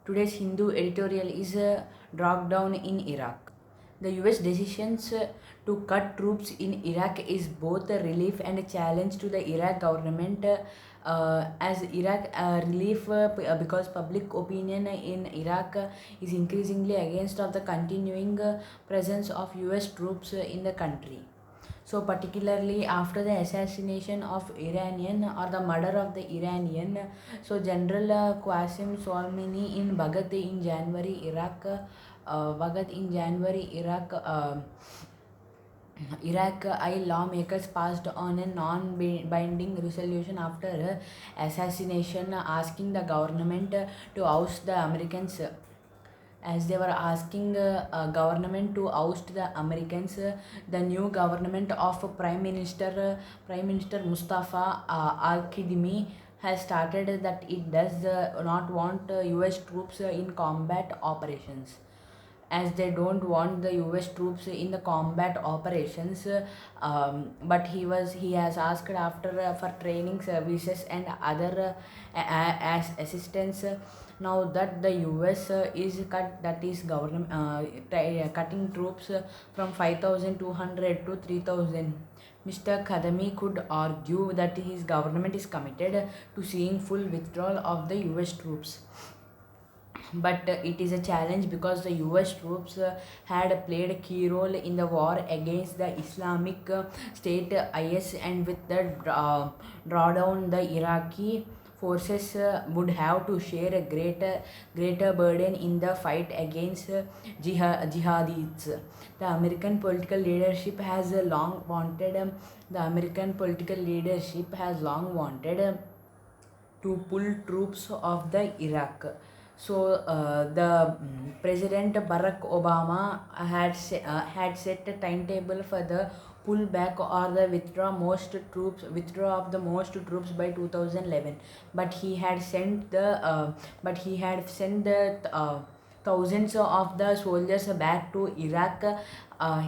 Today's Hindu editorial is dragged down in Iraq. The US decisions to cut troops in Iraq is both a relief and a challenge to the Iraq government. As Iraq relief because public opinion in Iraq is increasingly against of the continuing presence of US troops in the country. So particularly after the assassination of Iranian or the murder of the Iranian, so General Qasim Soleimani in Baghdad in January, Iraq, Iraq lawmakers passed on a non-binding resolution after assassination asking the government to oust the Americans as they were asking government to oust the Americans. The new government of Prime Minister Mustafa Al-Khidmi has started that it does not want US troops in combat operations, as they don't want the US troops in the combat operations. But he has asked after for training services and other as assistance. Now that the US is cutting troops from 5,200 to 3,000. Mr. Khadami could argue that his government is committed to seeing full withdrawal of the US troops, but it is a challenge because the US troops had played a key role in the war against the Islamic State IS, and with the drawdown, the Iraqi forces would have to share a greater burden in the fight against jihadists. The American political leadership has long wanted the American political leadership has long wanted to pull troops of the Iraq. So the President Barack Obama had set a timetable for the pullback or the withdraw of the most troops by 2011, but he had sent the thousands of the soldiers back to Iraq.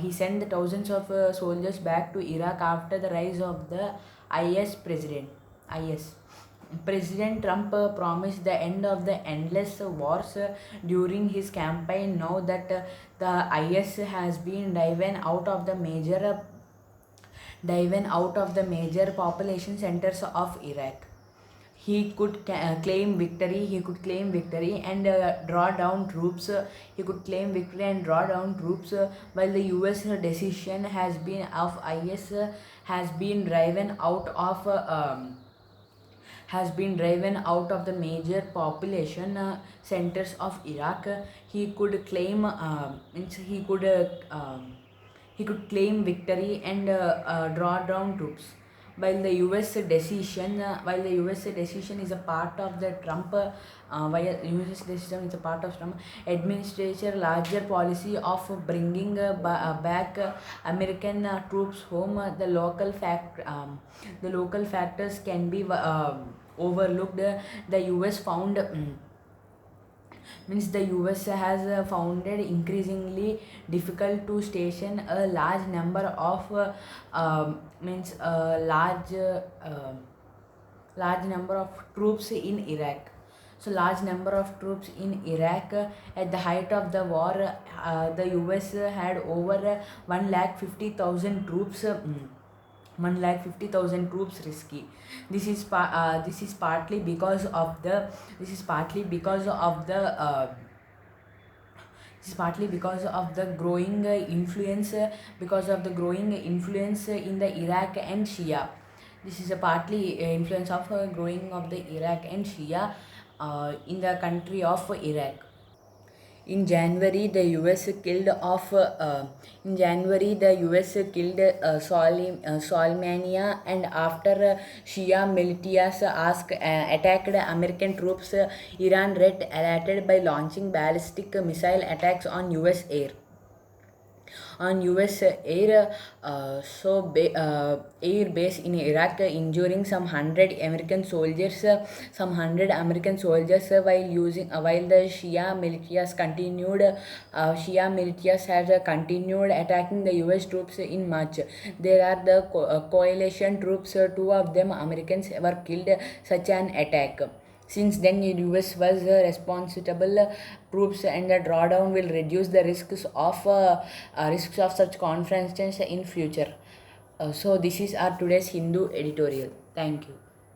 He sent the thousands of soldiers back to Iraq after the rise of the IS. President Trump promised the end of the endless wars during his campaign. Now that the IS has been driven out of the major population centers of Iraq, he could claim victory. He could claim victory and draw down troops. He could claim victory and draw down troops while the US decision has been driven out of. Has been driven out of the major population centers of Iraq. He could claim means he could claim victory and draw down troops. While the US decision is a part of the Trump, while US decision is a part of Trump administration larger policy of bringing back American troops home, the local factors can be overlooked. The US found means the US has found it increasingly difficult to station a large number of means large number of troops in Iraq. So large number of troops in Iraq at the height of the war, the US had over 1,50,000 troops. 1,50,000 troops risky. This is partly because of the this is partly because of the this is partly because of the growing influence in the Iraq and Shia. This is a partly influence of growing of the Iraq and Shia in the country of Iraq. In January, the US killed Soleimani, and after Shia militias attacked American troops, Iran red alerted by launching ballistic missile attacks on US air air base in Iraq, injuring some hundred American soldiers. While the Shia militias had continued attacking the US troops in March. There are the coalition troops. Two of them Americans were killed such an attack. Since then, the US was responsible troops, and the drawdown will reduce the risks of such conferences in future. So this is our today's Hindu editorial. Thank you.